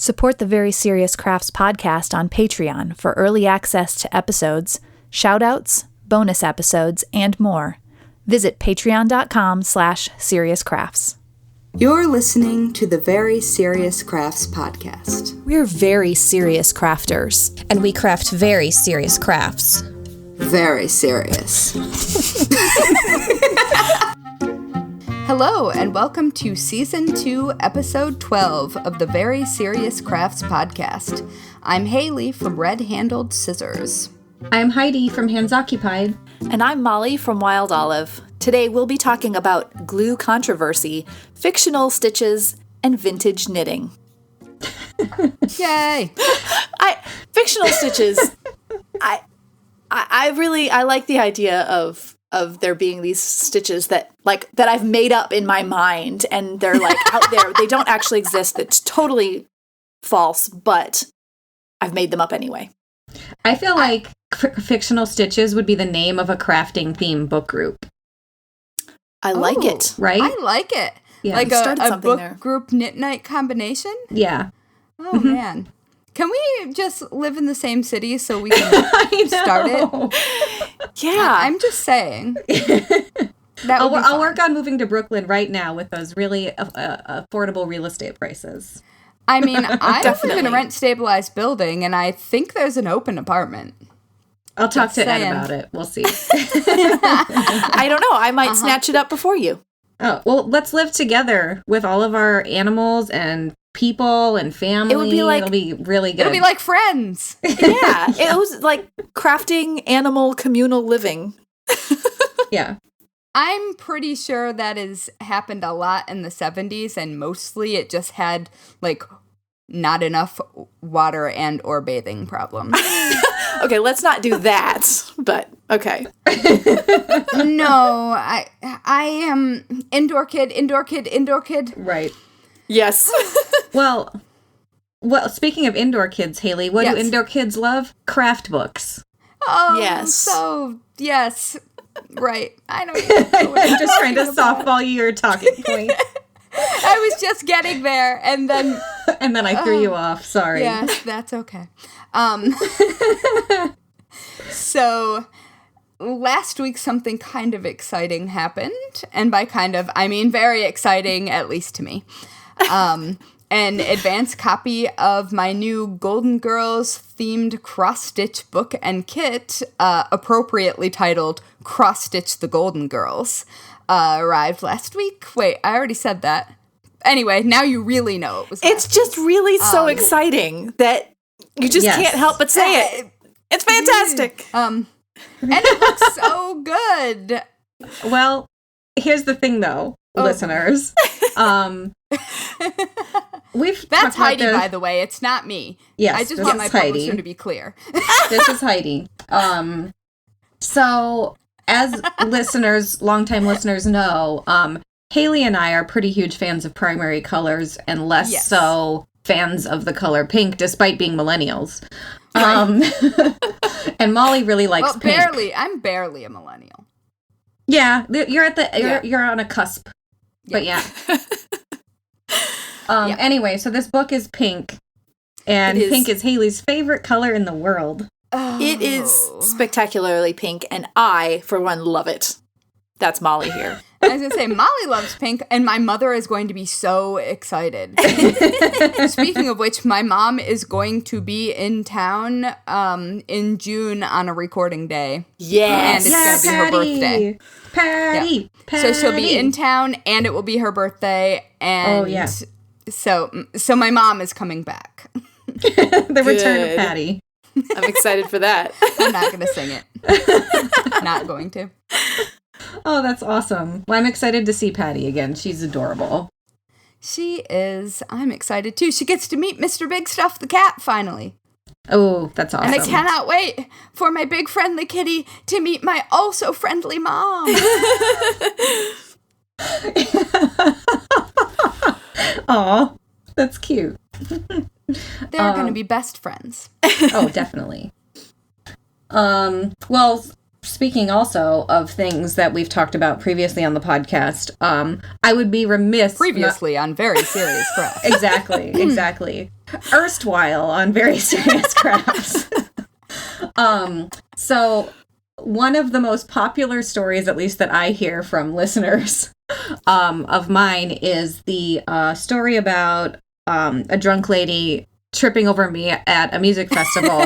Support the Very Serious Crafts podcast on Patreon for early access to episodes, shoutouts, bonus episodes, and more. Visit patreon.com/seriouscrafts. You're listening to the Very Serious Crafts podcast. We're very serious crafters. And we craft very serious crafts. Very serious. Hello, and welcome to Season 2, Episode 12 of the Very Serious Crafts podcast. I'm Haley from Red Handled Scissors. I'm Heidi from Hands Occupied. And I'm Mollie from Wild Olive. Today we'll be talking about glue controversy, fictional stitches, and vintage knitting. Yay! Fictional stitches. I like the idea of there being these stitches that I've made up in my mind, and they're like out there. They don't actually exist. It's totally false, but I've made them up anyway. I feel like fictional stitches would be the name of a crafting theme book group. I like it. Right? I like it. Yeah. Like a book there. group knit night combination? Yeah. Oh, man. Can we just live in the same city so we can start it? Yeah. I'm just saying. I'll work on moving to Brooklyn right now with those really affordable real estate prices. I mean, I live in a rent-stabilized building, and I think there's an open apartment. I'll talk to Ed about it. We'll see. I don't know. I might snatch it up before you. Oh, well, let's live together with all of our animals and people and family. It'll be really good. It'll be like Friends. Yeah. It was like crafting animal communal living. Yeah. I'm pretty sure that has happened a lot in the 70s, and mostly it just had, not enough water and or bathing problems. Okay, let's not do that, but okay. No, I am indoor kid. Right. Yes. Well, speaking of indoor kids, Haley, what do indoor kids love? Craft books. Oh, yes. So, yes. Right. I don't even know what I'm just trying to softball your talking point. I was just getting there, and then... and then I threw you off. Sorry. Yes, that's okay. So, last week something kind of exciting happened, and by kind of, I mean very exciting, at least to me. An advance copy of my new Golden Girls themed cross-stitch book and kit, appropriately titled Cross-Stitch the Golden Girls, arrived last week. Wait, I already said that. Anyway, now you really know it was. It's just really so exciting that you just can't help but say it. It's fantastic. And it looks so good. Well, here's the thing, though, listeners. That's Heidi, by the way. It's not me. Yes, I just want my publisher to be clear. This is Heidi. So, as longtime listeners know, Haley and I are pretty huge fans of primary colors and less so fans of the color pink, despite being millennials. And Mollie really likes pink. Barely. I'm barely a millennial. Yeah, you're on a cusp. But yeah. Anyway, so this book is pink, and pink is Haley's favorite color in the world. Oh. It is spectacularly pink, and I, for one, love it. That's Mollie here. I was going to say, Mollie loves pink, and my mother is going to be so excited. Speaking of which, my mom is going to be in town in June on a recording day. Yes. And it's going to be her birthday. Patty! So she'll be in town, and it will be her birthday. And so my mom is coming back. The return of Patty. I'm excited for that. I'm not going to sing it. Not going to. Oh, that's awesome. Well, I'm excited to see Patty again. She's adorable. She is. I'm excited, too. She gets to meet Mr. Big Stuff the cat, finally. Oh, that's awesome. And I cannot wait for my big friendly kitty to meet my also friendly mom. Aw, that's cute. They're going to be best friends. Oh, definitely. Well, speaking also of things that we've talked about previously on the podcast, I would be remiss... Previously on Very Serious Crafts. Exactly. erstwhile on Very Serious Crafts. So one of the most popular stories, at least that I hear from listeners of mine, is the story about a drunk lady tripping over me at a music festival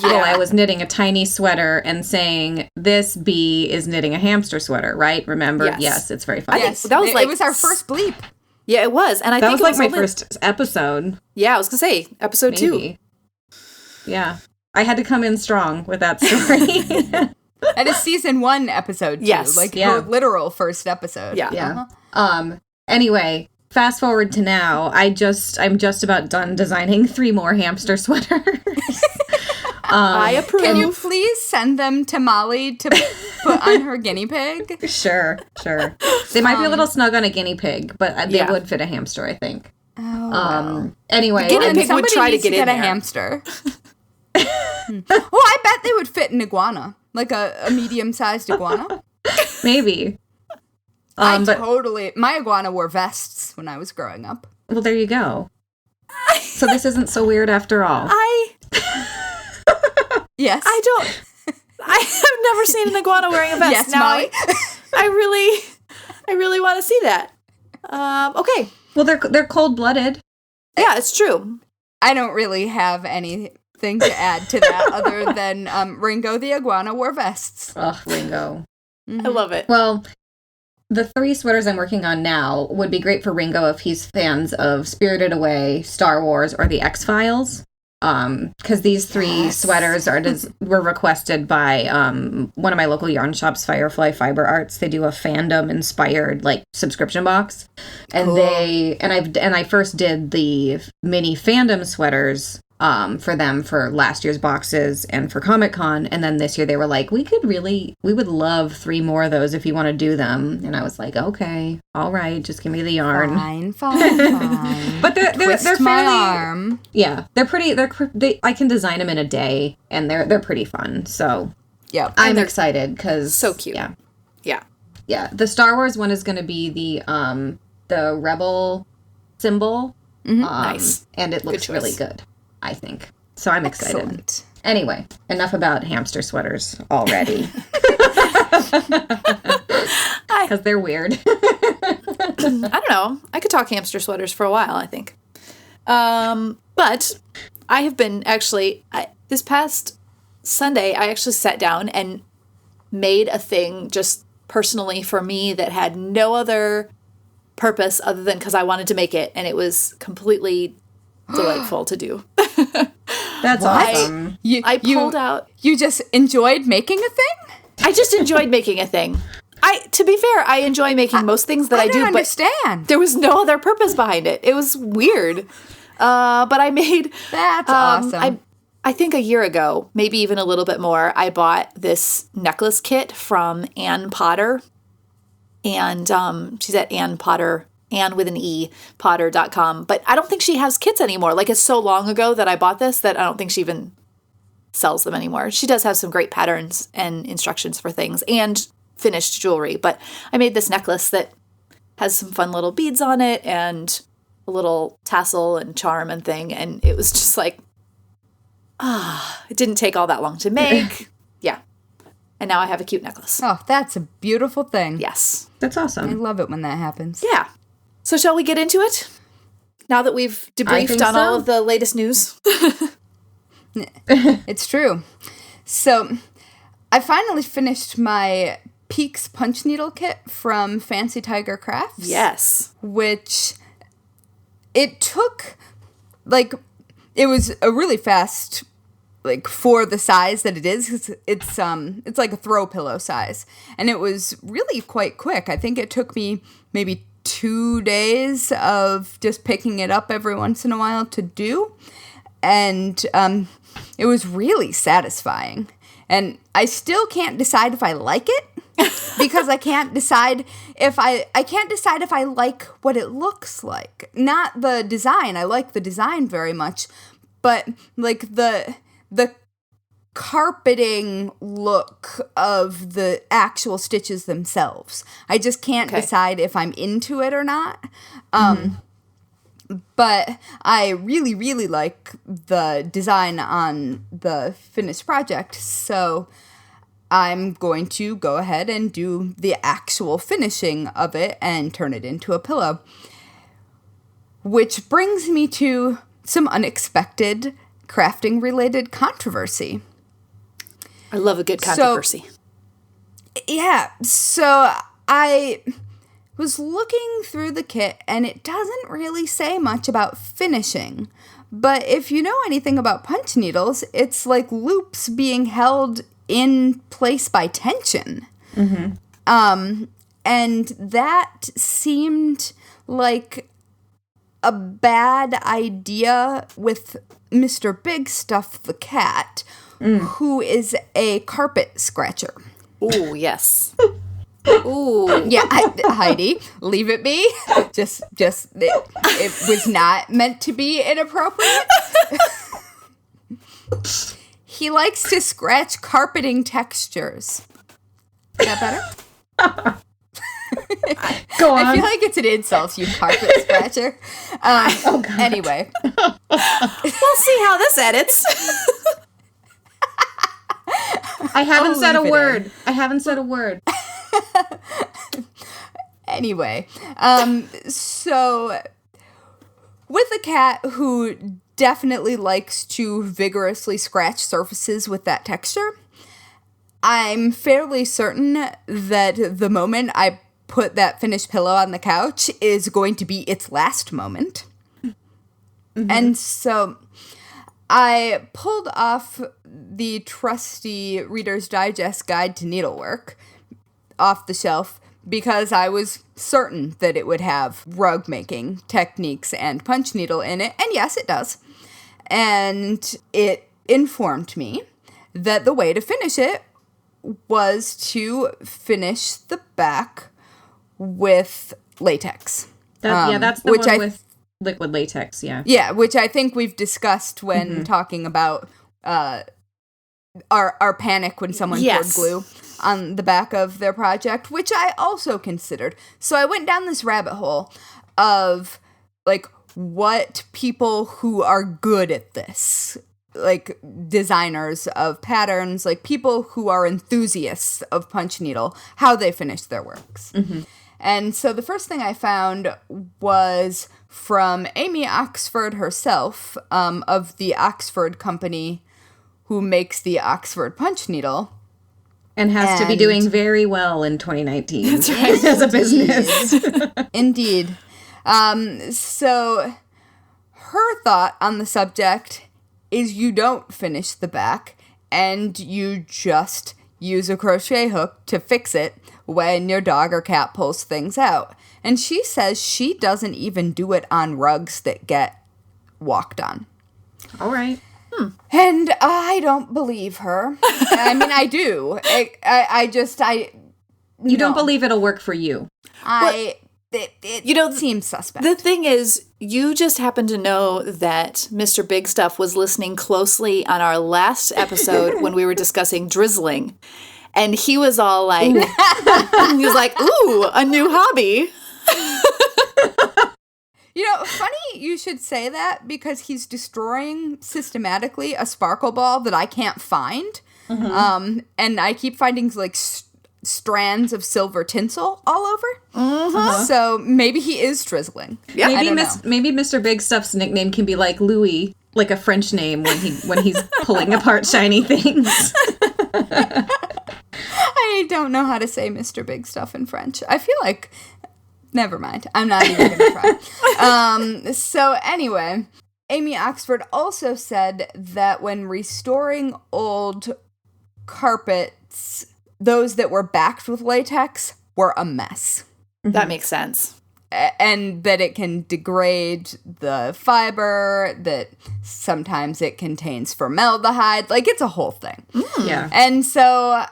while I was knitting a tiny sweater and saying, "This bee is knitting a hamster sweater," right? Remember? Yes, it's very funny. Yes, that was like, it was our first bleep. Yeah, it was. And I that think was it was like my first episode. Yeah, I was going to say, episode 2. Yeah. I had to come in strong with that story. That is season 1, episode 2. Yes. Like, your literal first episode. Yeah. Yeah. Anyway, fast forward to now. I'm just about done designing 3 more hamster sweaters. I approve. Can you please send them to Mollie to put on her guinea pig? Sure. They might be a little snug on a guinea pig, but they would fit a hamster, I think. Oh. Anyway. Guinea pig would try to get in a there. hamster. I bet they would fit an iguana. Like a medium-sized iguana. Maybe. My iguana wore vests when I was growing up. Well, there you go. So this isn't so weird after all. Yes. I have never seen an iguana wearing a vest. Yes, now Mollie. I really want to see that. Okay. Well, they're cold-blooded. Yeah, it's true. I don't really have anything to add to that other than Ringo the iguana wore vests. Ugh, Ringo. I love it. Well, the 3 sweaters I'm working on now would be great for Ringo if he's fans of Spirited Away, Star Wars, or The X-Files. Because these 3 sweaters were requested by one of my local yarn shops, Firefly Fiber Arts. They do a fandom inspired subscription box, and cool. I first did the mini fandom sweaters for them for last year's boxes and for Comic-Con, and then this year they were like, we would love 3 more of those if you want to do them. And I was like, okay, all right, just give me the yarn. Fine. But they're Twist fairly, my arm. Yeah, they're pretty. I can design them in a day, and they're pretty fun. So yep, I'm excited because so cute. Yeah. The Star Wars one is going to be the Rebel symbol. Nice, and it looks really good, I think. So I'm excited. Excellent. Anyway, enough about hamster sweaters already. Because they're weird. I don't know. I could talk hamster sweaters for a while, I think. But I have been this past Sunday, I actually sat down and made a thing just personally for me that had no other purpose other than because I wanted to make it. And it was completely delightful to do. That's awesome. I pulled out. You just enjoyed making a thing? I just enjoyed making a thing. To be fair, I enjoy making most things that I do, don't understand. But there was no other purpose behind it. It was weird. But I made... That's awesome. I think a year ago, maybe even a little bit more, I bought this necklace kit from Ann Potter. And she's at Ann Potter, Ann with an E, Potter.com. But I don't think she has kits anymore. Like, it's so long ago that I bought this that I don't think she even sells them anymore. She does have some great patterns and instructions for things and finished jewelry. But I made this necklace that has some fun little beads on it and a little tassel and charm and thing. And it was just like, it didn't take all that long to make. Yeah. And now I have a cute necklace. Oh, that's a beautiful thing. Yes. That's I awesome. love it when that happens. Yeah. So shall we get into it? Now that we've debriefed on all of the latest news. It's true. So, I finally finished my Peaks punch needle kit from Fancy Tiger Crafts. Yes. Which it took, it was a really fast, for the size that it is. It's like a throw pillow size. And it was really quite quick. I think it took me maybe 2 days of just picking it up every once in a while to do. And it was really satisfying. And I still can't decide if I like it because I can't decide if I like what it looks like. Not the design. I like the design very much, but the carpeting look of the actual stitches themselves. I just can't decide if I'm into it or not. But I really, really like the design on the finished project, so I'm going to go ahead and do the actual finishing of it and turn it into a pillow. Which brings me to some unexpected crafting-related controversy. I love a good controversy. So I was looking through the kit, and it doesn't really say much about finishing. But if you know anything about punch needles, it's like loops being held in place by tension. Mm-hmm. And that seemed like a bad idea with Mr. Big Stuff the cat, who is a carpet scratcher. Ooh, yes. Ooh. Yeah, Heidi, leave it be. Just it was not meant to be inappropriate. He likes to scratch carpeting textures. Is that better? Go on. I feel like it's an insult, you carpet scratcher. God. Anyway. We'll see how this edits. I haven't said a word. I haven't said a word. Anyway, so with a cat who definitely likes to vigorously scratch surfaces with that texture, I'm fairly certain that the moment I put that finished pillow on the couch is going to be its last moment. Mm-hmm. And so I pulled off the trusty Reader's Digest Guide to Needlework off the shelf because I was certain that it would have rug making techniques and punch needle in it, and yes, it does. And it informed me that the way to finish it was to finish the back with latex. That's the one with liquid latex, yeah. Yeah, which I think we've discussed when talking about our panic when someone poured glue on the back of their project, which I also considered. So I went down this rabbit hole of, like, what people who are good at this, like designers of patterns, like people who are enthusiasts of punch needle, how they finish their works. Mm-hmm. And so the first thing I found was from Amy Oxford herself, of the Oxford company who makes the Oxford punch needle. And has to be doing very well in 2019 That's right. as a business. Indeed. So her thought on the subject is you don't finish the back and you just use a crochet hook to fix it when your dog or cat pulls things out. And she says she doesn't even do it on rugs that get walked on. All right. And I don't believe her. I mean, I do. You don't believe it'll work for you. It seems suspect. The thing is, you just happen to know that Mr. Big Stuff was listening closely on our last episode when we were discussing drizzling. And he was all like, he was like, ooh, a new hobby. Funny you should say that because he's destroying systematically a sparkle ball that I can't find. Mm-hmm. And I keep finding like strands of silver tinsel all over. Mm-hmm. So maybe he is drizzling. Yeah, maybe Mr. Big Stuff's nickname can be like Louis, like a French name when he's pulling apart shiny things. I don't know how to say Mr. Big Stuff in French. I feel like... Never mind. I'm not even going to try. So anyway, Amy Oxford also said that when restoring old carpets, those that were backed with latex were a mess. That makes sense. And that it can degrade the fiber, that sometimes it contains formaldehyde. Like, it's a whole thing. Yeah. And so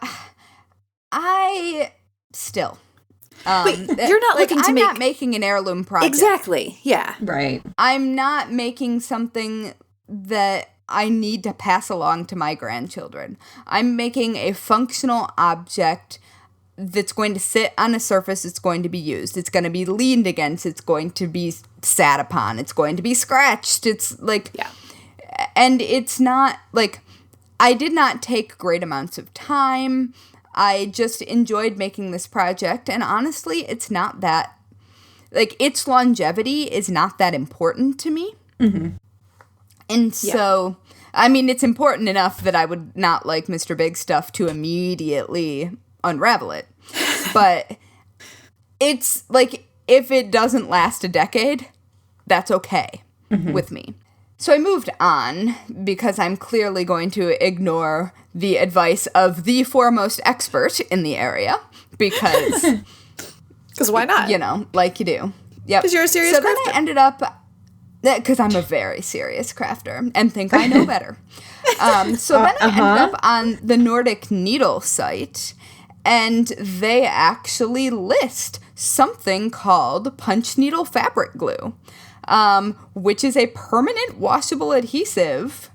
I still... But you're not looking to I'm not making an heirloom project. Exactly. Yeah. Right. I'm not making something that I need to pass along to my grandchildren. I'm making a functional object that's going to sit on a surface it's going to be used. It's going to be leaned against. It's going to be sat upon. It's going to be scratched. It's like, Yeah. And it's not like, I did not take great amounts of time. I just enjoyed making this project. And honestly, it's not that, like, its longevity is not that important to me. Mm-hmm. And so, I mean, it's important enough that I would not like Mr. Big Stuff to immediately unravel it. But it's like, if it doesn't last a decade, that's okay with me. So I moved on because I'm clearly going to ignore the advice of the foremost expert in the area because why not? You know, like you do. Yep. Because you're a serious crafter. So then crafter. I ended up, because I'm a very serious crafter and think I know better. So then I ended up on the Nordic Needle site, and they actually list something called punch needle fabric glue, which is a permanent washable adhesive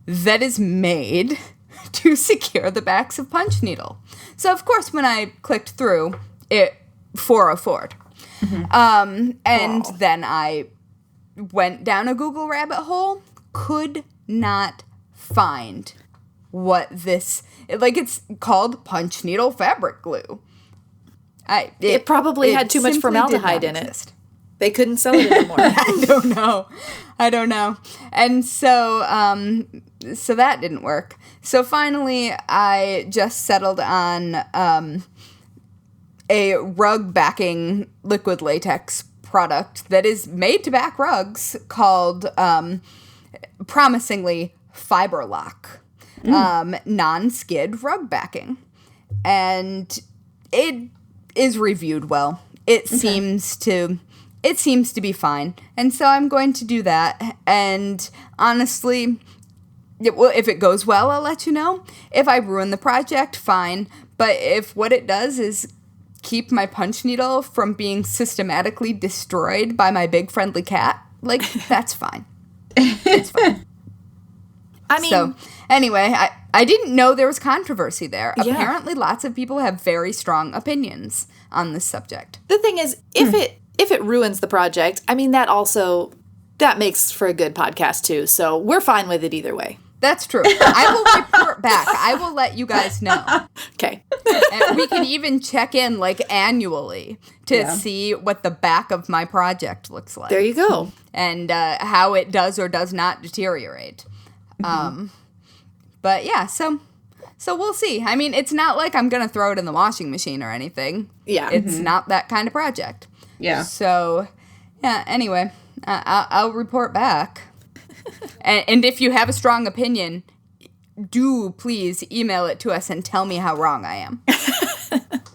that is made to secure the backs of punch needle. So, of course, when I clicked through, it 404'd. Then I went down a Google rabbit hole, could not find what this, like, it's called punch needle fabric glue. It probably had too much simply formaldehyde did not in exist. it. They couldn't sell it anymore. I don't know. And so that didn't work. So finally, I just settled on a rug backing liquid latex product that is made to back rugs called, promisingly, Fiber Lock, non-skid rug backing. And it is reviewed well. It seems to be fine. And so I'm going to do that. And honestly, if it goes well, I'll let you know. If I ruin the project, fine. But if what it does is keep my punch needle from being systematically destroyed by my big friendly cat, like, that's fine. It's fine. I mean... So, anyway, I didn't know there was controversy there. Yeah. Apparently, lots of people have very strong opinions on this subject. The thing is, if it ruins the project, I mean, that makes for a good podcast, too. So we're fine with it either way. That's true. I will report back. I will let you guys know. Okay. And we can even check in, like, annually to see what the back of my project looks like. There you go. And how it does or does not deteriorate. But yeah, so we'll see. I mean, it's not like I'm going to throw it in the washing machine or anything. Yeah. It's not that kind of project. Yeah. So, yeah, anyway, I'll report back. And if you have a strong opinion, do please email it to us and tell me how wrong I am.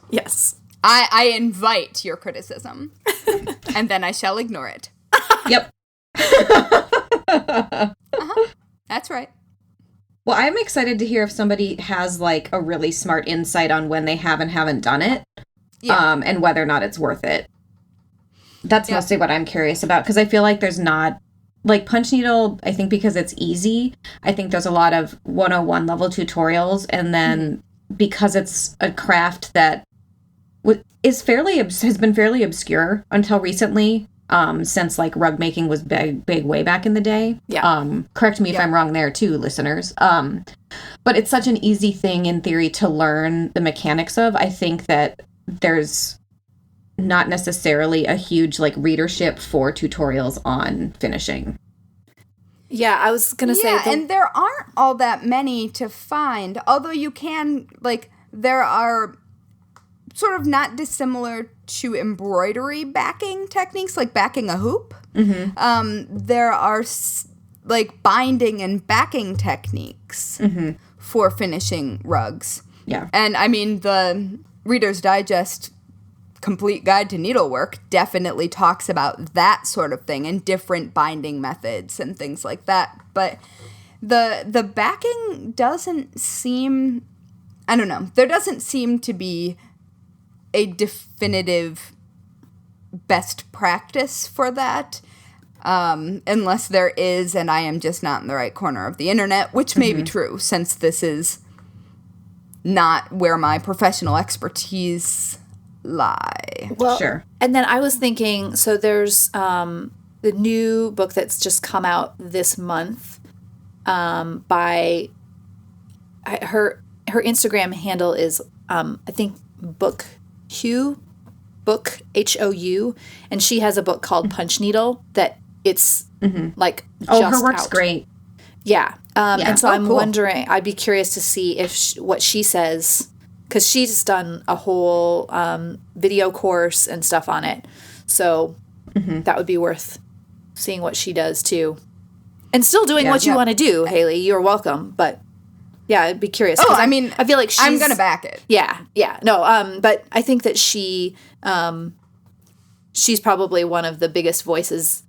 Yes. I invite your criticism, and then I shall ignore it. Yep. That's right. Well, I'm excited to hear if somebody has, like, a really smart insight on when they have and haven't done it, and whether or not it's worth it. That's mostly what I'm curious about, because I feel like there's not, like, punch needle, I think because it's easy, I think there's a lot of 101 level tutorials, and then because it's a craft that has been fairly obscure until recently, since, like, rug making was big way back in the day. Yeah. Correct me if I'm wrong there too, listeners. But it's such an easy thing in theory to learn the mechanics of. I think that there's not necessarily a huge, like, readership for tutorials on finishing. Yeah, I was going to say... and there aren't all that many to find, although you can, like, there are sort of not dissimilar to embroidery backing techniques, like backing a hoop. There are, like, binding and backing techniques for finishing rugs. Yeah. And, I mean, the Reader's Digest Complete Guide to Needlework definitely talks about that sort of thing and different binding methods and things like that. But the backing doesn't seem, I don't know, there doesn't seem to be a definitive best practice for that, unless there is, and I am just not in the right corner of the internet, which may be true, since this is not where my professional expertise lie. Well, Sure. And then I was thinking, so there's the new book that's just come out this month by her Instagram handle is I think Book Hou, and she has a book called Punch Needle that it's like just her work's out. great. Yeah. And so I'm cool. wondering, I'd be curious to see if what she says, because she's done a whole video course and stuff on it. So that would be worth seeing what she does too. And still doing what you want to do, Haley. You're welcome. But yeah, I'd be curious. Oh, I feel like I'm going to back it. Yeah. No, but I think that she's probably one of the biggest voices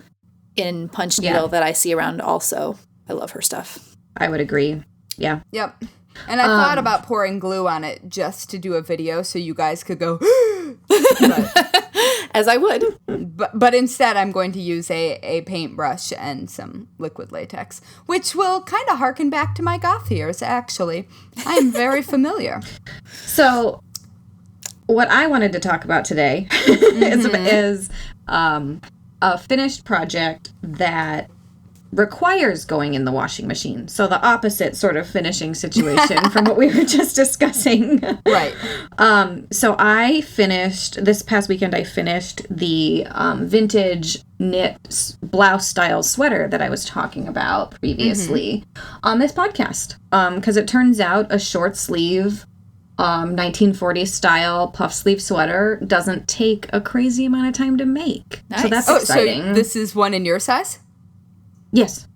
in Punch Needle that I see around also. I love her stuff. I would agree. Yeah. Yep. And I thought about pouring glue on it just to do a video so you guys could go, As I would. but instead I'm going to use a paintbrush and some liquid latex, which will kind of harken back to my goth years, actually. I am very familiar. So what I wanted to talk about today is a finished project that requires going in the washing machine. So the opposite sort of finishing situation from what we were just discussing. Right. So I finished, this past weekend, I finished the vintage knit blouse style sweater that I was talking about previously on this podcast. Because it turns out a short sleeve 1940s style puff sleeve sweater doesn't take a crazy amount of time to make. Nice. So that's Oh, exciting. so this is one in your size? Yes.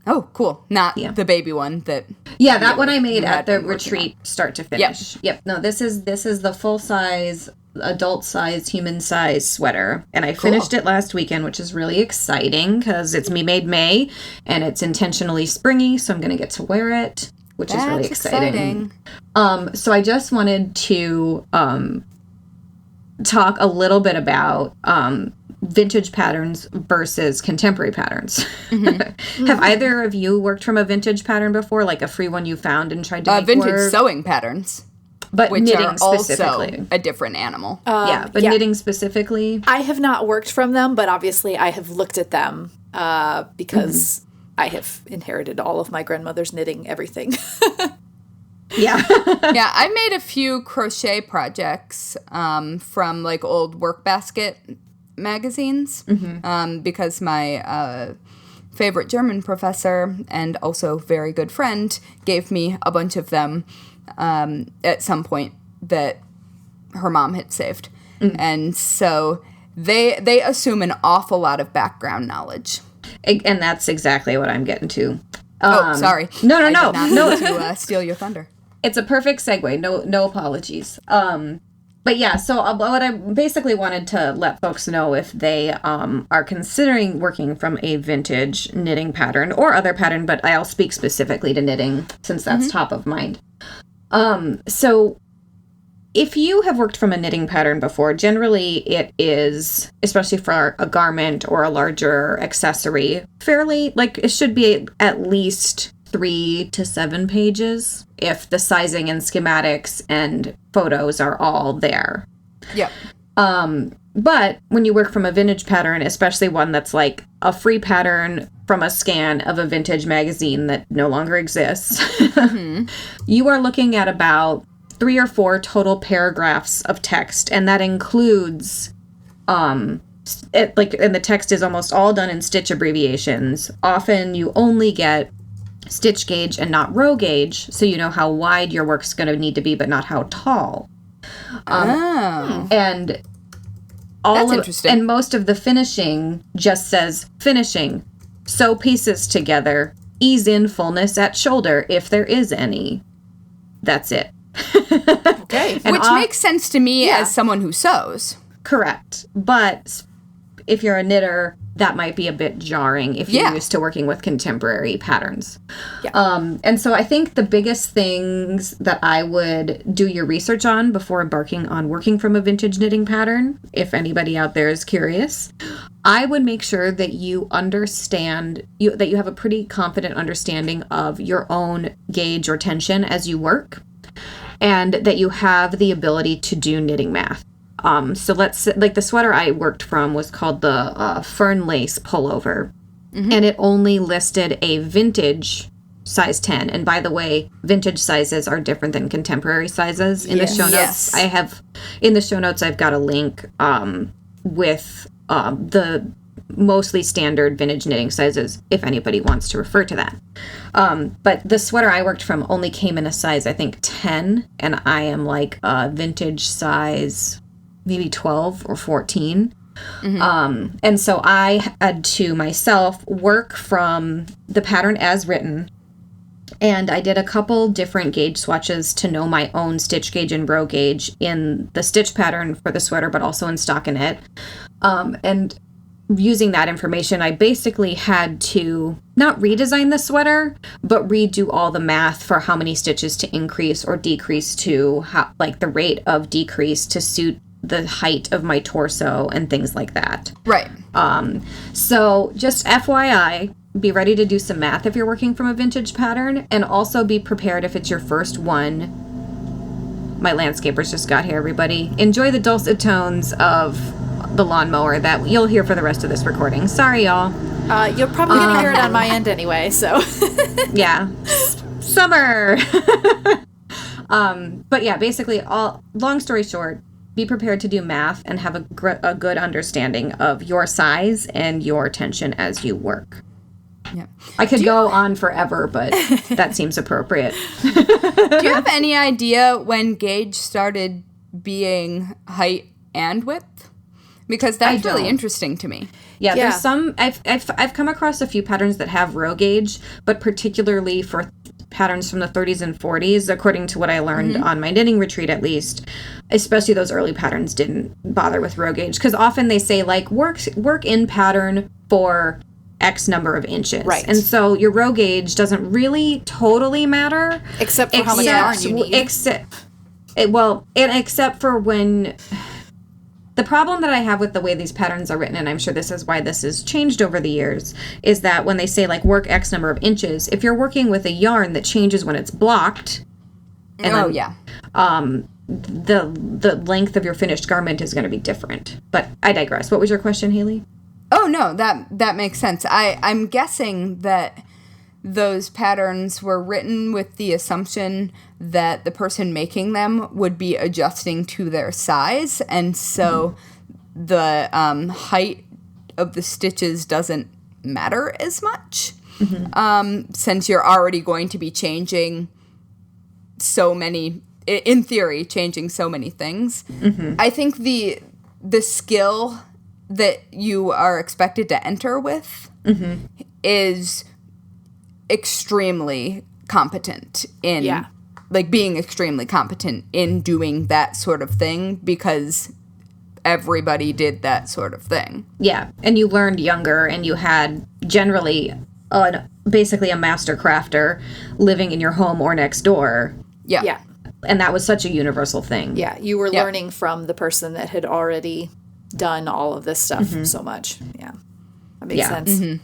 Oh, cool. Not the baby one that... Yeah, that one I made you at had the been working retreat start to finish. Yep. No, this is the full size, adult size, human size sweater. And I finished it last weekend, which is really exciting because it's Me Made May and it's intentionally springy, so I'm going to get to wear it, which is really exciting. So I just wanted to talk a little bit about vintage patterns versus contemporary patterns. Have either of you worked from a vintage pattern before, like a free one you found and tried to make vintage work? sewing patterns, But which knitting are specifically. also a different animal. Knitting specifically. I have not worked from them, but obviously I have looked at them because I have inherited all of my grandmother's knitting everything. Yeah. Yeah, I made a few crochet projects from like old work basket magazines because my favorite German professor and also very good friend gave me a bunch of them at some point that her mom had saved. And so they assume an awful lot of background knowledge. And that's exactly what I'm getting to. Sorry. No. I did not mean to steal your thunder. It's a perfect segue. No apologies. But yeah, so what I basically wanted to let folks know if they are considering working from a vintage knitting pattern or other pattern, but I'll speak specifically to knitting since that's top of mind. So if you have worked from a knitting pattern before, generally it is, especially for a garment or a larger accessory, fairly, like it should be at least 3 to 7 pages if the sizing and schematics and photos are all there. Yep. But when you work from a vintage pattern, especially one that's like a free pattern from a scan of a vintage magazine that no longer exists, you are looking at about 3 or 4 total paragraphs of text, and that includes and the text is almost all done in stitch abbreviations. Often you only get stitch gauge and not row gauge, so you know how wide your work's going to need to be, but not how tall. And That's interesting. And most of the finishing just says finishing. Sew pieces together. Ease in fullness at shoulder if there is any. That's it. Okay. And Which makes sense to me as someone who sews. Correct. But if you're a knitter, that might be a bit jarring if you're used to working with contemporary patterns. Yeah. And so I think the biggest things that I would do your research on before embarking on working from a vintage knitting pattern, if anybody out there is curious, I would make sure that you understand, that you have a pretty confident understanding of your own gauge or tension as you work, and that you have the ability to do knitting math. So the sweater I worked from was called the Fern Lace Pullover. And it only listed a vintage size 10. And by the way, vintage sizes are different than contemporary sizes. In the show notes, in the show notes, I've got a link with the mostly standard vintage knitting sizes, if anybody wants to refer to that. But the sweater I worked from only came in a size, I think, 10. And I am like a vintage size, maybe 12 or 14. And so I had to myself work from the pattern as written, and I did a couple different gauge swatches to know my own stitch gauge and row gauge in the stitch pattern for the sweater, but also in stockinette. And using that information, I basically had to not redesign the sweater, but redo all the math for how many stitches to increase or decrease to, the rate of decrease to suit the height of my torso and things like that. Right. So just FYI, be ready to do some math if you're working from a vintage pattern, and also be prepared if it's your first one. My landscapers just got here, everybody. Enjoy the dulcet tones of the lawnmower that you'll hear for the rest of this recording. Sorry, y'all. You're probably going to hear it on my end anyway, so. Yeah. Summer! But yeah, basically, long story short, be prepared to do math and have a good understanding of your size and your tension as you work. Yeah. I could go on forever, but that seems appropriate. Do you have any idea when gauge started being height and width? Because that's really interesting to me. Yeah, there's some. I've come across a few patterns that have row gauge, but particularly for patterns from the 30s and 40s, according to what I learned on my knitting retreat, at least, especially those early patterns didn't bother with row gauge, because often they say like work in pattern for X number of inches. Right. And so your row gauge doesn't really totally matter. Except for how much yarn you need. Except for when... The problem that I have with the way these patterns are written, and I'm sure this is why this has changed over the years, is that when they say, like, work X number of inches, if you're working with a yarn that changes when it's blocked... the length of your finished garment is going to be different. But I digress. What was your question, Haley? Oh, no, that makes sense. I'm guessing that those patterns were written with the assumption that the person making them would be adjusting to their size, and so the height of the stitches doesn't matter as much, since you're already going to be changing so many, in theory, changing so many things. I think the skill that you are expected to enter with is extremely competent in being extremely competent in doing that sort of thing, because everybody did that sort of thing. Yeah, and you learned younger, and you had generally basically a master crafter living in your home or next door. Yeah. And that was such a universal thing. Yeah, you were learning from the person that had already done all of this stuff so much. Yeah, that makes sense.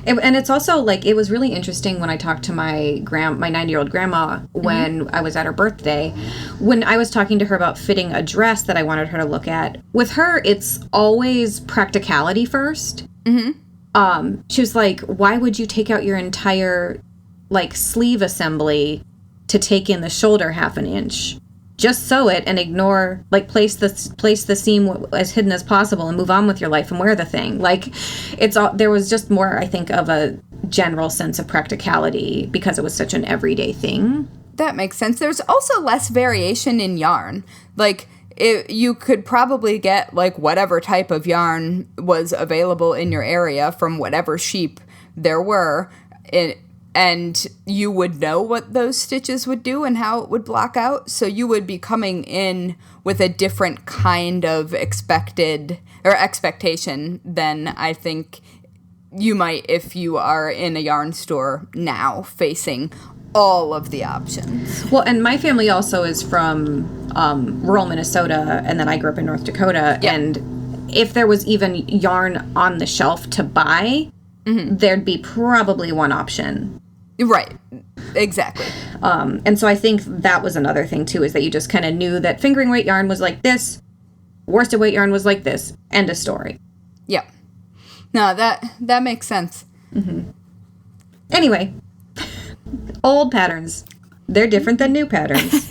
And it's also, like, it was really interesting when I talked to my 90-year-old grandma when I was at her birthday, when I was talking to her about fitting a dress that I wanted her to look at. With her, it's always practicality first. She was like, why would you take out your entire, like, sleeve assembly to take in the shoulder half an inch? Just sew it and ignore, like, place the seam as hidden as possible and move on with your life and wear the thing. Like, there was just more, I think, of a general sense of practicality because it was such an everyday thing. That makes sense. There's also less variation in yarn. Like, you could probably get, like, whatever type of yarn was available in your area from whatever sheep there were, and you would know what those stitches would do and how it would block out. So you would be coming in with a different kind of expectation than I think you might if you are in a yarn store now facing all of the options. Well, and my family also is from rural Minnesota, and then I grew up in North Dakota. Yeah. And if there was even yarn on the shelf to buy, there'd be probably one option. Right. Exactly. And so I think that was another thing, too, is that you just kind of knew that fingering weight yarn was like this, worsted weight yarn was like this, end of story. Yep. No, that makes sense. Mm-hmm. Anyway, old patterns. They're different than new patterns.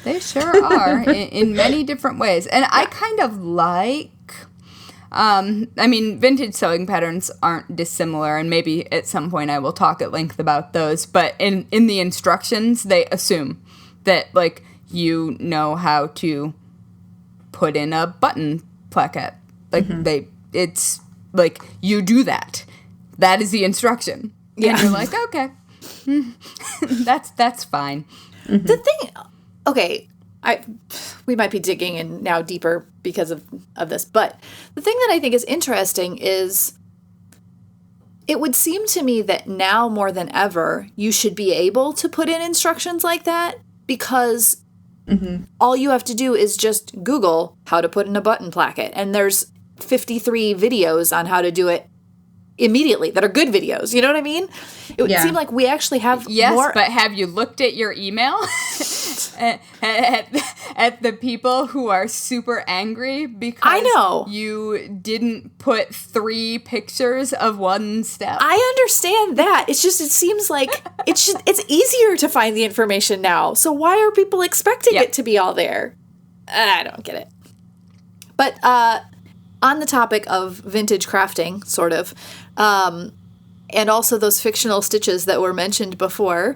They sure are in many different ways. And I kind of like, vintage sewing patterns aren't dissimilar, and maybe at some point I will talk at length about those. But in the instructions, they assume that, like, you know how to put in a button plaquette. Like, it's, like, you do that. That is the instruction. Yeah. And you're like, okay, that's fine. Mm-hmm. The thing... Okay, we might be digging in now deeper because of this, but the thing that I think is interesting is it would seem to me that now more than ever, you should be able to put in instructions like that because all you have to do is just Google how to put in a button placket, and there's 53 videos on how to do it immediately that are good videos. You know what I mean? It would seem like we actually have more... but have you looked at your email? at the people who are super angry because you didn't put 3 pictures of one step. I understand that. It's just, it seems like it's easier to find the information now. So why are people expecting it to be all there? I don't get it. But on the topic of vintage crafting, sort of, and also those fictional stitches that were mentioned before.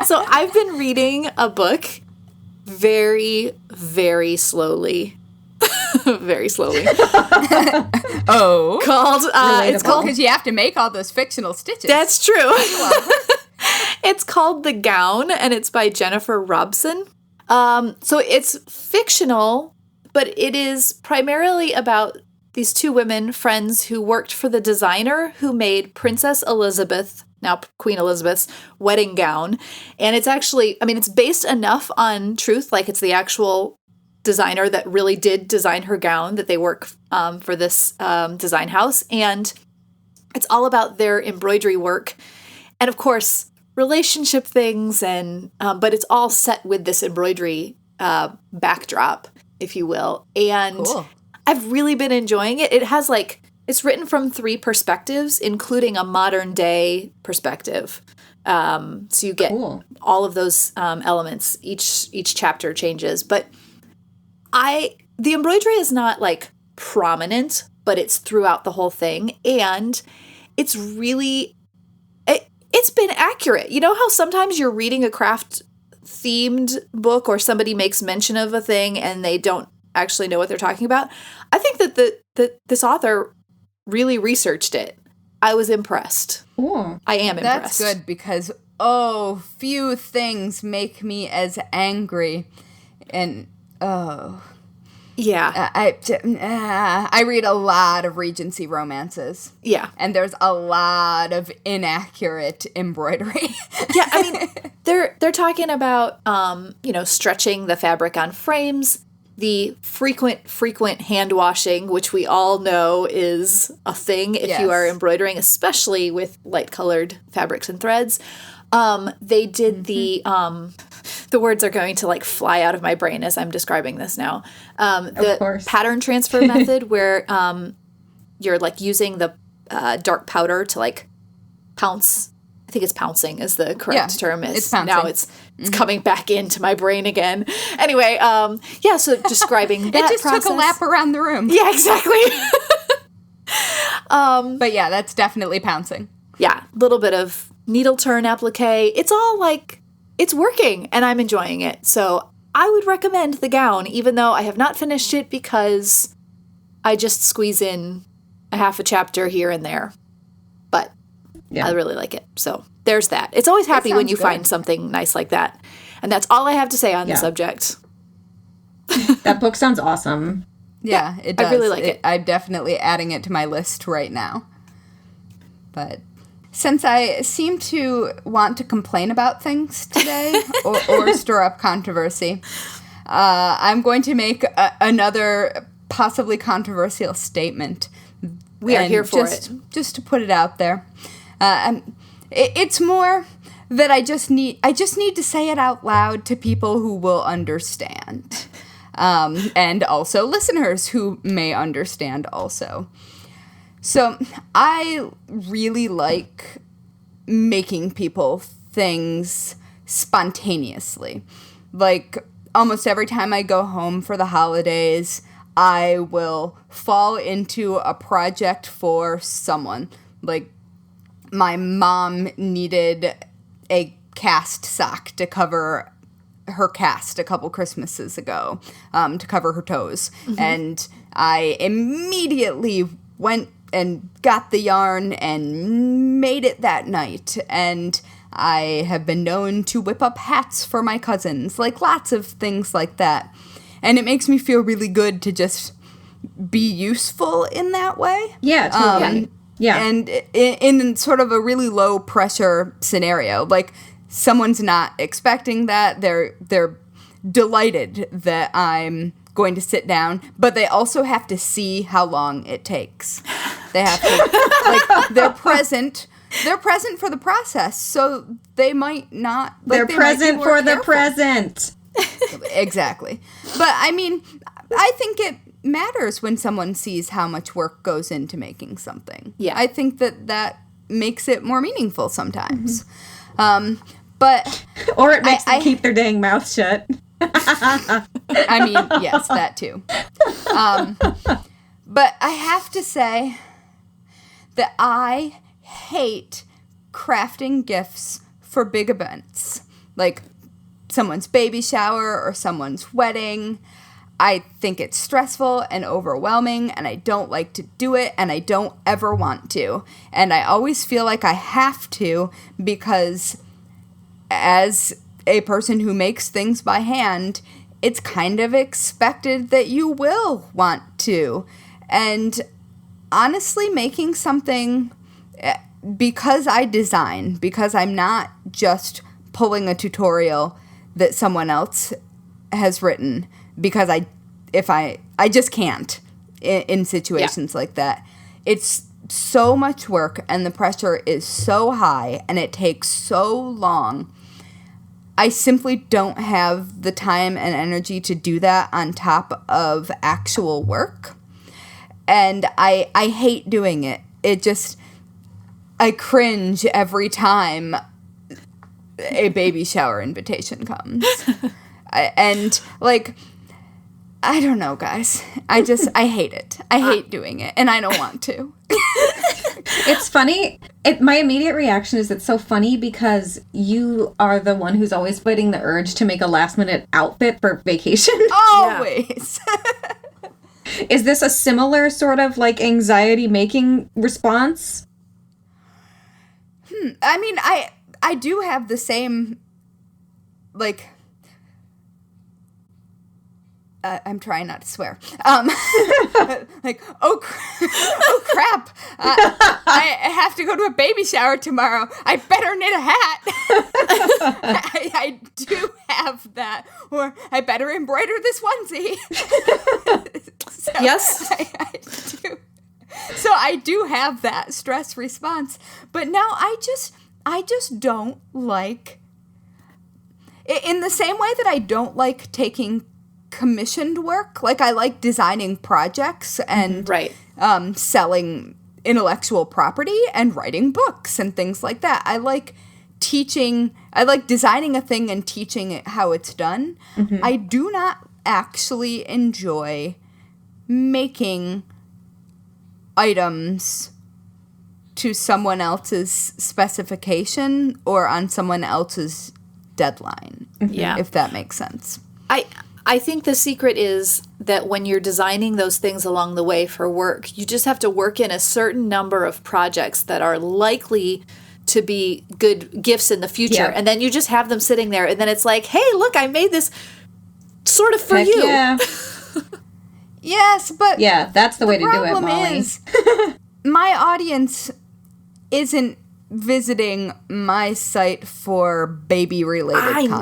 So I've been reading a book very, very slowly. Very slowly. Oh. It's called... Because you have to make all those fictional stitches. That's true. It's called The Gown, and it's by Jennifer Robson. So it's fictional, but it is primarily about these 2 women friends who worked for the designer who made Princess Elizabeth, now Queen Elizabeth's, wedding gown. And it's actually, it's based enough on truth, like it's the actual designer that really did design her gown, that they work for this design house. And it's all about their embroidery work. And of course, relationship things, and but it's all set with this embroidery backdrop, if you will. And cool. I've really been enjoying it. It has it's written from 3 perspectives, including a modern day perspective. So you get all of those elements. Each chapter changes. But the embroidery is not prominent, but it's throughout the whole thing. And it's really, it's been accurate. You know how sometimes you're reading a craft themed book or somebody makes mention of a thing and they don't actually know what they're talking about? I think that this author really researched it. I was impressed. Ooh. I am impressed. That's good because, few things make me as angry. And, yeah. I read a lot of Regency romances. Yeah. And there's a lot of inaccurate embroidery. Yeah, they're talking about, stretching the fabric on frames, the frequent hand washing, which we all know is a thing if you are embroidering, especially with light-colored fabrics and threads. They did the words are going to fly out of my brain as I'm describing this now. The pattern transfer method where you're using the dark powder to pounce. I think it's pouncing is the correct term. It's pouncing. Now it's coming back into my brain again. Anyway, so describing that it just process. Took a lap around the room. Yeah, exactly. But yeah, that's definitely pouncing. Yeah, a little bit of needle turn applique. It's all it's working and I'm enjoying it. So I would recommend The Gown, even though I have not finished it because I just squeeze in a half a chapter here and there. But I really like it. So there's that. It's always happy when you find something nice like that. And that's all I have to say on the subject. That book sounds awesome. Yeah, it does. I really like it. I'm definitely adding it to my list right now. But since I seem to want to complain about things today or stir up controversy, I'm going to make another possibly controversial statement. We are here for it. Just to put it out there. It's more that I just need to say it out loud to people who will understand. And also listeners who may understand also. So I really like making people things spontaneously. Like almost every time I go home for the holidays, I will fall into a project for someone. Like my mom needed a cast sock to cover her cast a couple Christmases ago, to cover her toes. And I immediately went and got the yarn and made it that night. And I have been known to whip up hats for my cousins, like lots of things like that. And it makes me feel really good to just be useful in that way. Yeah, totally. And in sort of a really low pressure scenario, like someone's not expecting that, they're delighted that I'm going to sit down, but they also have to see how long it takes. They have to, like, they're present for the process, so they might not. Like, they're present for the present. Exactly. But I mean, I think it matters when someone sees how much work goes into making something. Yeah. I think that makes it more meaningful sometimes. But or it makes them keep their dang mouth shut. I mean, yes, that too. But I have to say that I hate crafting gifts for big events, like someone's baby shower or someone's wedding. I think it's stressful and overwhelming, and I don't like to do it, and I don't ever want to. And I always feel like I have to, because as a person who makes things by hand, it's kind of expected that you will want to. And honestly, making something, because I design, because I'm not just pulling a tutorial that someone else has written, because I just can't in situations like that. It's so much work, and the pressure is so high, and it takes so long. I simply don't have the time and energy to do that on top of actual work. And I hate doing it. I cringe every time a baby shower invitation comes. I don't know, guys. I hate it. I hate doing it, and I don't want to. It's funny. My immediate reaction is it's so funny because you are the one who's always fighting the urge to make a last-minute outfit for vacation. Always. Is this a similar sort of, like, anxiety-making response? I mean, I do have the same, like... I'm trying not to swear. Like, oh crap! I have to go to a baby shower tomorrow. I better knit a hat. I do have that, or I better embroider this onesie. So Yes, I do. So I do have that stress response, but now I just don't like. In the same way that I don't like taking commissioned work, like I like designing projects and selling intellectual property and writing books and things like that. I like designing a thing and teaching it how it's done. I do not actually enjoy making items to someone else's specification or on someone else's deadline. Yeah. If that makes sense. I think the secret is that when you're designing those things along the way for work, you just have to work in a certain number of projects that are likely to be good gifts in the future. Yeah. And then you just have them sitting there, and then it's like, hey, look, I made this sort of for Heck you. Yeah. Yes, but Yeah, that's the way to do it, problem Mollie. is, my audience isn't visiting my site for baby-related content.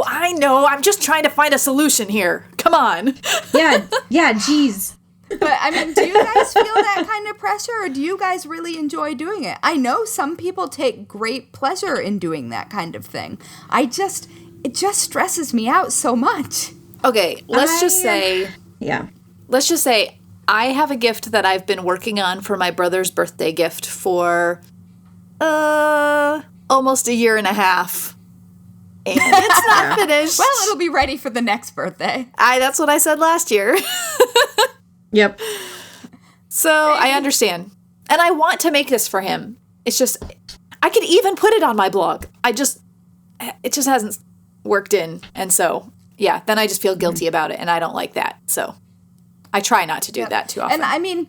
I know. I'm just trying to find a solution here. Come on. Yeah, geez. But, I mean, do you guys feel that kind of pressure, or do you guys really enjoy doing it? I know some people take great pleasure in doing that kind of thing. It just stresses me out so much. Okay, let's just say I have a gift that I've been working on for my brother's birthday gift for almost a year and a half. And it's not finished. Well, it'll be ready for the next birthday. That's what I said last year. Yep. So I understand. And I want to make this for him. It's just, I could even put it on my blog. It just hasn't worked in. And so, yeah, then I just feel guilty about it. And I don't like that. So I try not to do that too often. And I mean,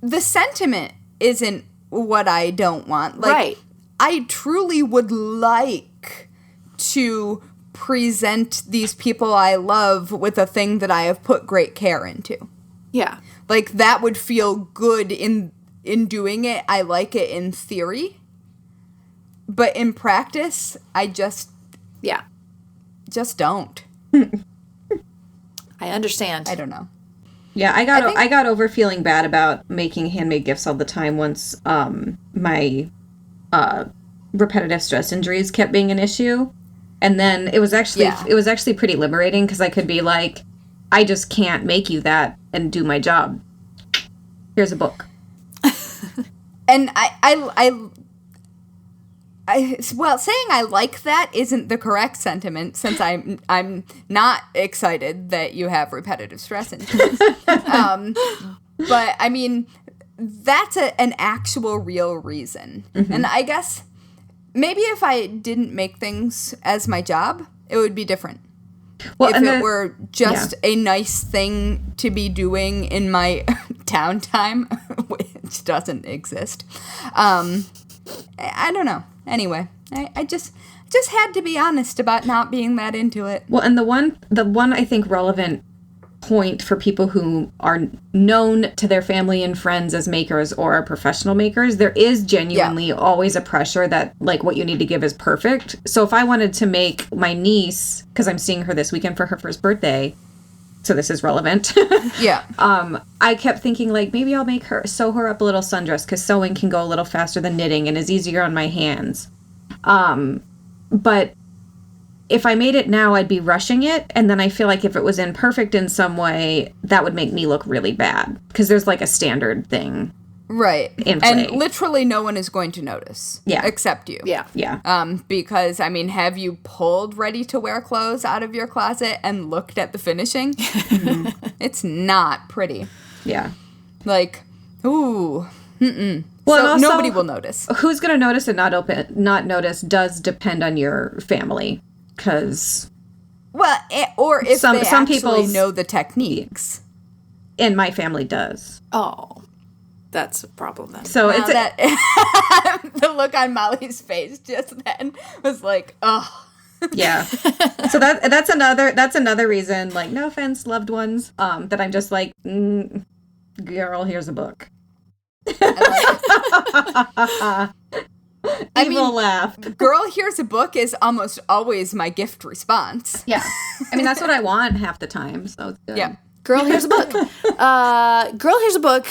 the sentiment isn't what I don't want. Like, right. I truly would like to present these people I love with a thing that I have put great care into. Yeah. Like, that would feel good in doing it. I like it in theory. But in practice, I just don't. I understand. I don't know. Yeah, I got over feeling bad about making handmade gifts all the time once my repetitive stress injuries kept being an issue. And then it was actually pretty liberating because I could be like, I just can't make you that and do my job. Here's a book. And well, saying I like that isn't the correct sentiment, since I'm not excited that you have repetitive stress injuries. But I mean, that's an actual real reason. Mm-hmm. And I guess maybe if I didn't make things as my job, it would be different. Well, if it were just a nice thing to be doing in my downtime, which doesn't exist. I don't know. Anyway, I just had to be honest about not being that into it. Well, and the one I think relevant point for people who are known to their family and friends as makers or are professional makers, there is genuinely always a pressure that, like, what you need to give is perfect. So if I wanted to make my niece, because I'm seeing her this weekend for her first birthday, so this is relevant. Yeah. I kept thinking, like, maybe I'll sew her up a little sundress, because sewing can go a little faster than knitting and is easier on my hands. But if I made it now, I'd be rushing it. And then I feel like if it was imperfect in some way, that would make me look really bad. Because there's like a standard thing. Right. In play. And literally no one is going to notice. Yeah. Except you. Yeah. Yeah. Because, I mean, have you pulled ready-to-wear clothes out of your closet and looked at the finishing? Mm-hmm. It's not pretty. Yeah. Like, ooh. Mm-mm. Well, so also, nobody will notice. Who's going to notice and not notice does depend on your family. Because... Well, or if some they actually people know the techniques. And my family does. Oh, that's a problem then. So it's the look on Mollie's face just then was like, oh. Yeah. So that's another reason, like, no offense, loved ones, that I'm just like, girl, here's a book. Evil laugh. Girl, here's a book is almost always my gift response. Yeah. I mean, that's what I want half the time, so it's good. Yeah. Girl, here's a book. Girl, here's a book.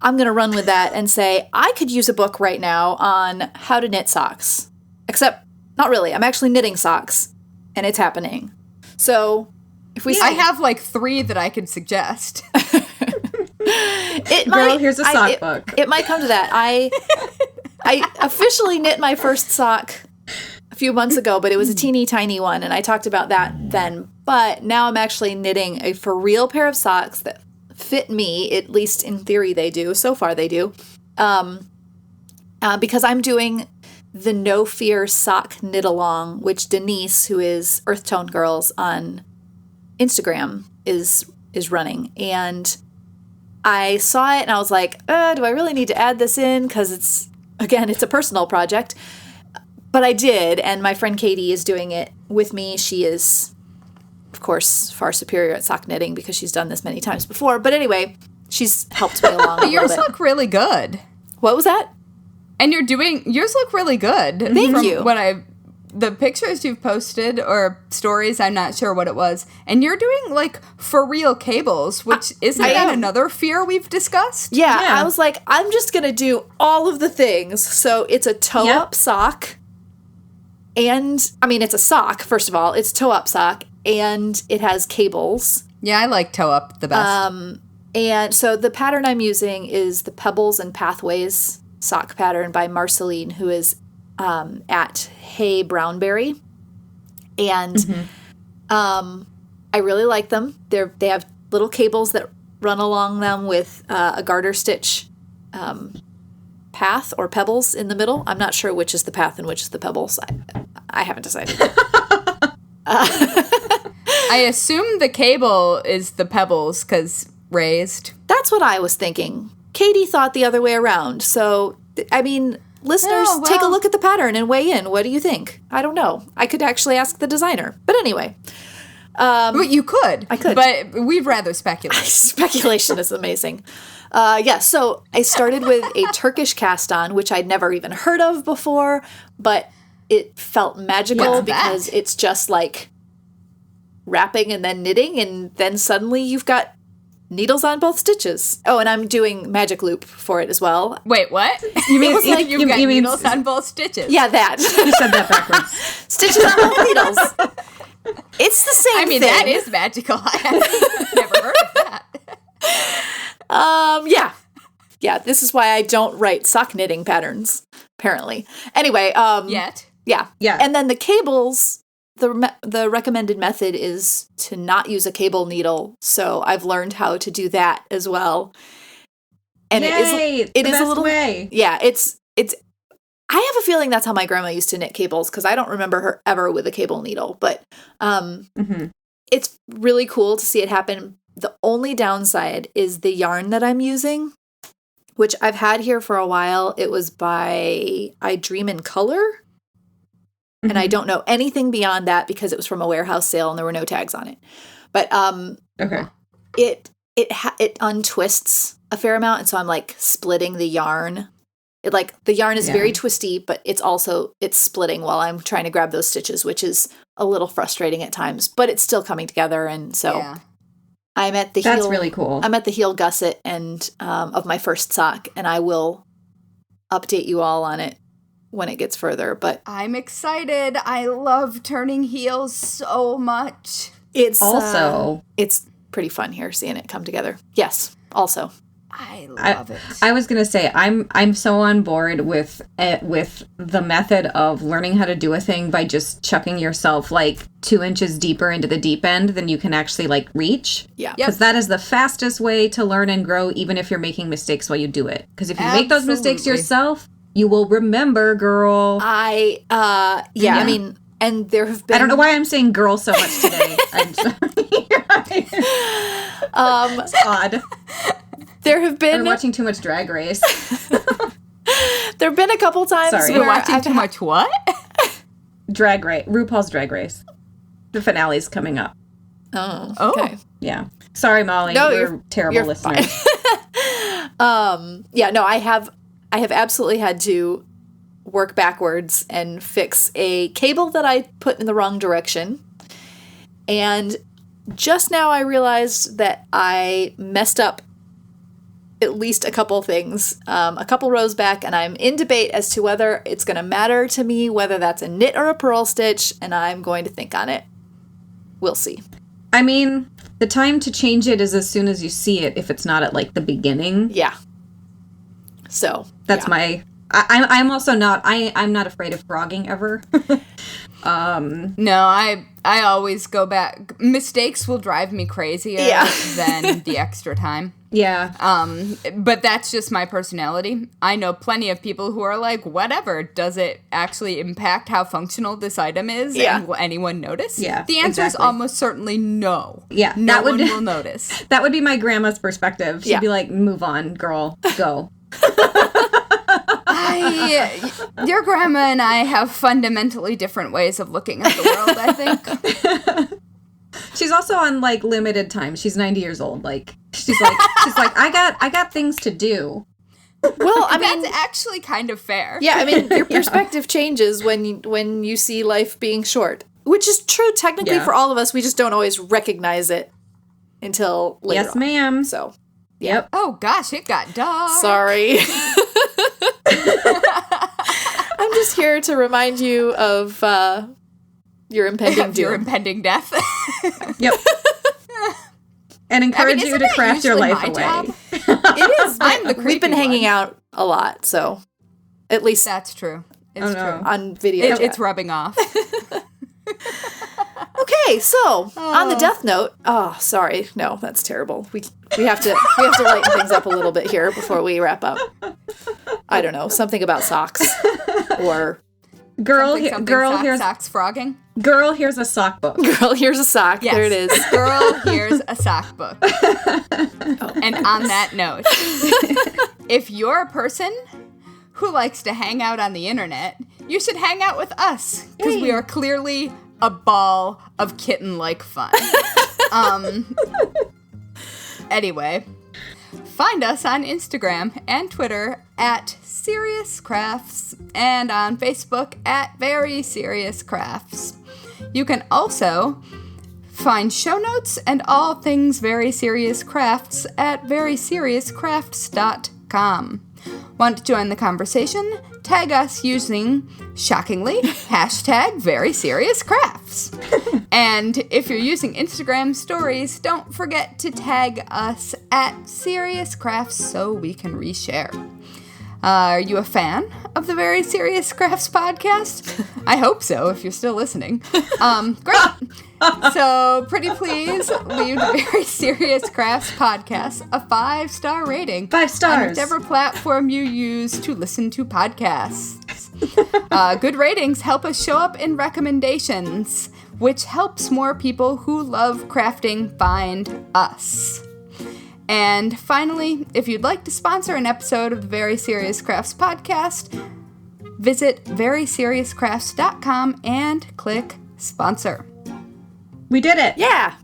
I'm going to run with that and say, I could use a book right now on how to knit socks. Except, not really. I'm actually knitting socks, and it's happening. So, if we I have like 3 that I could suggest. Here's a sock book. It might come to that. I officially knit my first sock a few months ago, but it was a teeny tiny one, and I talked about that then. But now I'm actually knitting a for real pair of socks that fit me, at least in theory they do. So far they do. Because I'm doing the No Fear Sock Knit Along, which Denise, who is Earth Tone Girls on Instagram, is running. And I saw it and I was like, do I really need to add this in? Because it's a personal project. But I did, and my friend Katie is doing it with me. She is, of course, far superior at sock knitting because she's done this many times before. But anyway, she's helped me along a little Yours bit. look really good. What was that? And yours look really good. Thank you. What I've the pictures you've posted or stories, I'm not sure what it was, and you're doing like for real cables, which isn't that another fear we've discussed? Yeah, I was like, I'm just gonna do all of the things. So it's a toe-up sock, and I mean it's a sock. First of all, it's toe-up sock, and it has cables. Yeah, I like toe-up the best. And so the pattern I'm using is the Pebbles and Pathways sock pattern by Marceline, who is at Hey Brownberry. And I really like them. They have little cables that run along them with a garter stitch path or pebbles in the middle. I'm not sure which is the path and which is the pebbles. I haven't decided. I assume the cable is the pebbles because raised. That's what I was thinking. Katie thought the other way around. So, I mean, listeners, take a look at the pattern and weigh in. What do you think? I don't know. I could actually ask the designer. But anyway. But you could. I could. But we'd rather speculate. Speculation is amazing. So I started with a Turkish cast-on, which I'd never even heard of before, but it felt magical because it's just like wrapping and then knitting, and then suddenly you've got needles on both stitches. Oh, and I'm doing magic loop for it as well. Wait, what? You mean You've got needles on both stitches? Yeah, that. You said that backwards. Stitches on both needles. It's the same thing. I mean, that is magical. I have never heard of that. Yeah, this is why I don't write sock knitting patterns, apparently. Anyway, Yet. Yeah. Yeah. And then the cables, the recommended method is to not use a cable needle. So I've learned how to do that as well. And Yay, it is a little way. Yeah, it's I have a feeling that's how my grandma used to knit cables, because I don't remember her ever with a cable needle, but it's really cool to see it happen. The only downside is the yarn that I'm using, which I've had here for a while. It was by I Dream in Color. And I don't know anything beyond that because it was from a warehouse sale and there were no tags on it. But it untwists a fair amount, and so I'm like splitting the yarn. The yarn is very twisty, but it's splitting while I'm trying to grab those stitches, which is a little frustrating at times. But it's still coming together, and so I'm at the heel. That's really cool. I'm at the heel gusset and of my first sock, and I will update you all on it when it gets further, but I'm excited. I love turning heels so much. It's also it's pretty fun here seeing it come together. Yes, also I love it. I was gonna say I'm so on board with the method of learning how to do a thing by just chucking yourself like 2 inches deeper into the deep end than you can actually like reach. Yeah, because that is the fastest way to learn and grow, even if you're making mistakes while you do it. Because if you make those mistakes yourself, you will remember, girl. I mean, and there have been... I don't know why I'm saying girl so much today. I'm sorry. It's odd. There have been... We're watching too much Drag Race. There have been a couple times We're watching too much what? Drag Race. RuPaul's Drag Race. The finale's coming up. Oh, okay. Yeah. Sorry, Molly. No, you're terrible listeners. I have absolutely had to work backwards and fix a cable that I put in the wrong direction. And just now I realized that I messed up at least a couple things, a couple rows back, and I'm in debate as to whether it's going to matter to me, whether that's a knit or a purl stitch, and I'm going to think on it. We'll see. I mean, the time to change it is as soon as you see it, if it's not at like the beginning. Yeah. So that's I'm also not I'm not afraid of frogging ever. No, I always go back. Mistakes will drive me crazier than the extra time. Yeah. But that's just my personality. I know plenty of people who are like, whatever, does it actually impact how functional this item is? Yeah. And will anyone notice? Yeah. The answer is almost certainly no. Yeah. No one will notice. That would be my grandma's perspective. She'd be like, move on, girl, go. Your grandma and I have fundamentally different ways of looking at the world, I think. She's also on like limited time. She's 90 years old. Like she's like I got things to do. Well, I mean, That's actually kind of fair. yeah, I mean, your perspective changes when you see life being short, which is true technically for all of us. We just don't always recognize it until later. Yes, ma'am. So, Yep. Oh gosh, it got dark. sorry. I'm just here to remind you of your impending doom. Your impending death. Yep. And encourage you isn't to that craft your usually life my away. job? It is. I'm the We've been creepy hanging one. out a lot, so at least That's true. It's Oh, true. no. on video. It's rubbing off. Okay, so on the death note, oh, sorry, no, that's terrible. We have to lighten things up a little bit here before we wrap up. I don't know, something about socks or Girl, Socks frogging. girl, here's a sock book. girl. Here's a sock. Yes. There it is. Girl, here's a sock book. And on that note, if you're a person who likes to hang out on the internet, you should hang out with us because we are clearly a ball of kitten-like fun. Anyway, find us on Instagram and Twitter at Serious Crafts and on Facebook at Very Serious Crafts. You can also find show notes and all things Very Serious Crafts at veryseriouscrafts.com. Want to join the conversation? Tag us using, shockingly, hashtag Very Serious Crafts. And if you're using Instagram stories, don't forget to tag us at Serious Crafts so we can reshare. Are you a fan of the Very Serious Crafts podcast? I hope so, if you're still listening. Great. So, pretty please leave the Very Serious Crafts podcast a 5-star rating. 5 stars. On whichever platform you use to listen to podcasts. Good ratings help us show up in recommendations, which helps more people who love crafting find us. And finally, if you'd like to sponsor an episode of the Very Serious Crafts podcast, visit veryseriouscrafts.com and click sponsor. We did it. Yeah.